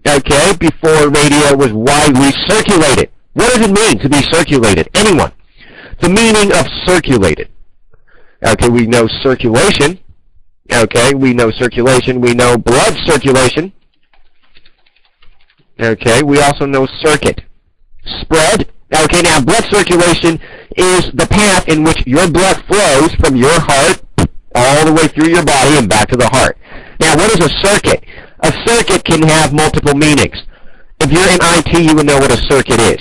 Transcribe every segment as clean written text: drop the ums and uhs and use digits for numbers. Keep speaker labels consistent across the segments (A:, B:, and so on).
A: okay, before radio was widely circulated. What does it mean to be circulated? Anyone? The meaning of circulated. Okay, we know circulation. Okay, we know circulation. We know blood circulation. Okay, we also know circuit. Spread. Okay, now blood circulation is the path in which your blood flows from your heart all the way through your body and back to the heart. Now, what is a circuit? A circuit can have multiple meanings. If you're in IT, you would know what a circuit is.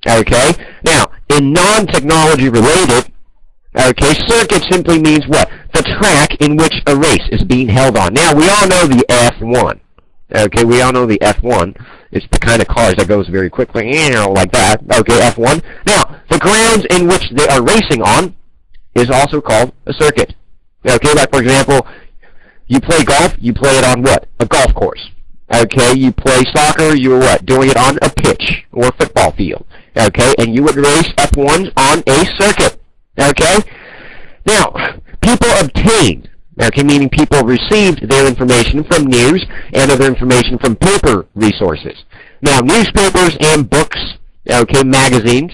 A: Okay? Now, in non-technology related, okay, circuit simply means what? The track in which a race is being held on. Now, we all know the F1. Okay, we all know the F1. It's the kind of cars that goes very quickly, like that. Okay, F1. Now, the grounds in which they are racing on is also called a circuit. Okay, like for example, you play golf, you play it on what? A golf course. Okay, you play soccer, you're what? Doing it on a pitch or a football field. Okay, and you would race F1s on a circuit. Okay? Now, people obtained, okay, meaning people received their information from news and other information from paper resources. Now, newspapers and books, okay, magazines.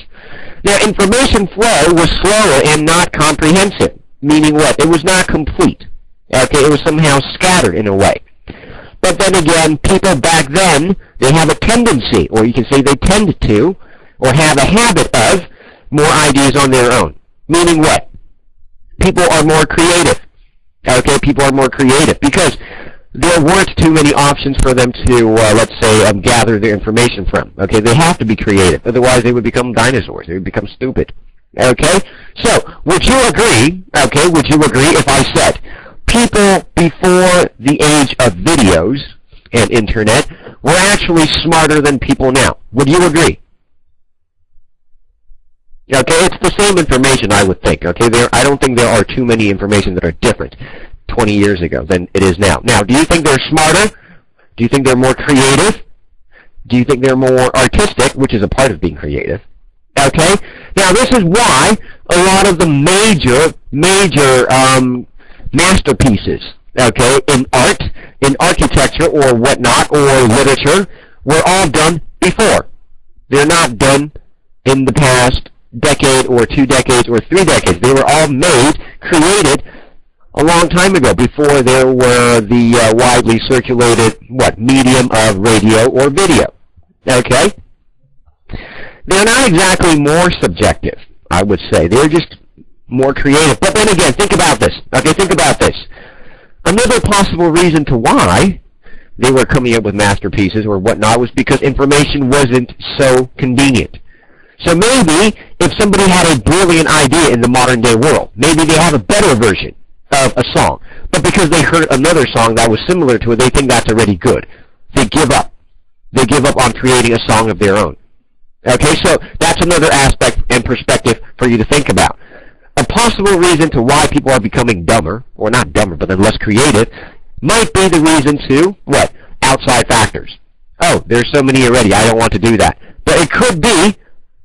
A: Now, information flow was slower and not comprehensive, meaning what? It was not complete. Okay, it was somehow scattered in a way. But then again, people back then, they have a tendency, or you can say they tend to, or have a habit of, more ideas on their own. Meaning what? People are more creative. Okay, people are more creative because there weren't too many options for them to, let's say, gather their information from. Okay, they have to be creative. Otherwise, they would become dinosaurs. They would become stupid. Okay? So, would you agree, okay, would you agree if I said people before the age of videos and internet were actually smarter than people now? Would you agree? Okay, it's the same information, I would think. Okay, I don't think there are too many information that are different 20 years ago than it is now. Now, do you think they're smarter? Do you think they're more creative? Do you think they're more artistic, which is a part of being creative? Okay, now this is why a lot of the major masterpieces, okay, in art, in architecture or whatnot, or literature, were all done before. They're not done in the past decade or 2 decades or 3 decades. They were all made, created a long time ago, before there were the widely circulated, medium of radio or video. Okay? They're not exactly more subjective, I would say. They're just more creative. But then again, think about this. Okay, think about this. Another possible reason to why they were coming up with masterpieces or whatnot was because information wasn't so convenient. So maybe if somebody had a brilliant idea in the modern day world, maybe they have a better version of a song. But because they heard another song that was similar to it, they think that's already good. They give up. They give up on creating a song of their own. Okay, so that's another aspect and perspective for you to think about. A possible reason to why people are becoming dumber, or not dumber, but then less creative, might be the reason to, outside factors. Oh, there's so many already, I don't want to do that. But it could be,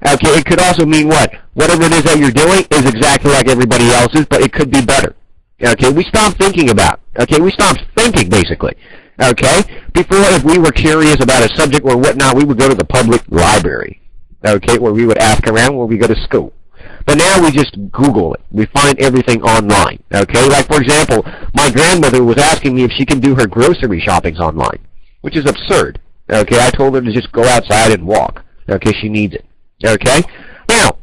A: okay, it could also mean whatever it is that you're doing is exactly like everybody else's, but it could be better. Okay, we stopped thinking about. Okay, we stopped thinking, basically. Okay, before, if we were curious about a subject or whatnot, we would go to the public library. Okay, where we would ask around, where we go to school. But now we just Google it. We find everything online. Okay, like for example, my grandmother was asking me if she can do her grocery shoppings online, which is absurd. Okay, I told her to just go outside and walk. Okay, she needs it. Okay, now,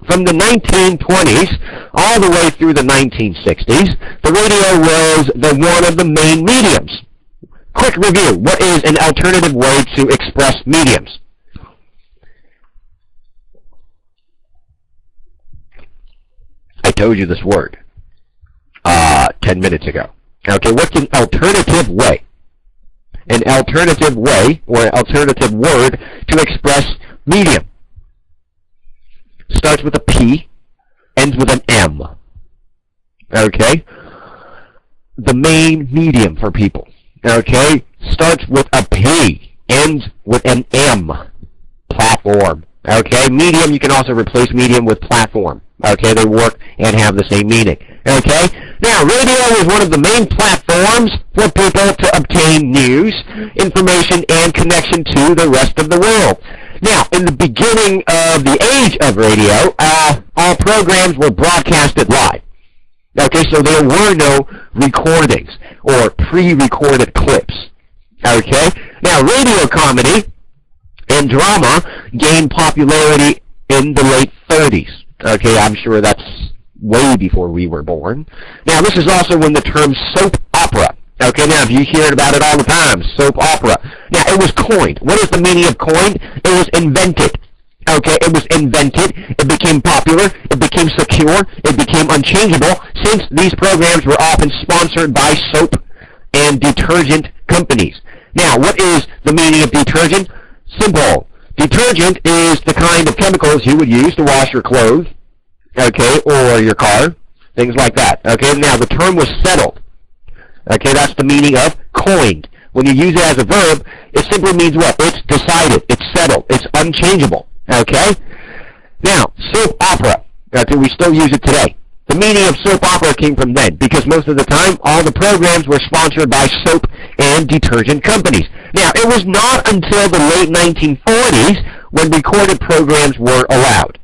A: from the 1920s all the way through the 1960s, the radio was one of the main mediums. Quick review. What is an alternative way to express mediums? I told you this word 10 minutes ago. Okay, what's an alternative way? An alternative way, or an alternative word to express medium. Starts with a P, ends with an M. Okay? The main medium for people. Okay? Starts with a P, ends with an M. Platform. Okay? Medium, you can also replace medium with platform. Okay? They work and have the same meaning. Okay? Now, radio is one of the main platforms for people to obtain news, information, and connection to the rest of the world. Now, in the beginning of the age of radio, all programs were broadcasted live. Okay, so there were no recordings or pre-recorded clips. Okay, now radio comedy and drama gained popularity in the late 30s. Okay, I'm sure that's way before we were born. Now, this is also when the term soap opera. Okay, now, you hear about it all the time, soap opera. Now, it was coined. What is the meaning of coined? It was invented. Okay, it was invented. It became popular. It became secure. It became unchangeable, since these programs were often sponsored by soap and detergent companies. Now, what is the meaning of detergent? Simple. Detergent is the kind of chemicals you would use to wash your clothes, okay, or your car, things like that. Okay, now the term was settled. Okay, that's the meaning of coined. When you use it as a verb, it simply means what? It's decided. It's settled. It's unchangeable. Okay? Now, soap opera. Okay, we still use it today. The meaning of soap opera came from then, because most of the time, all the programs were sponsored by soap and detergent companies. Now, it was not until the late 1940s when recorded programs were allowed.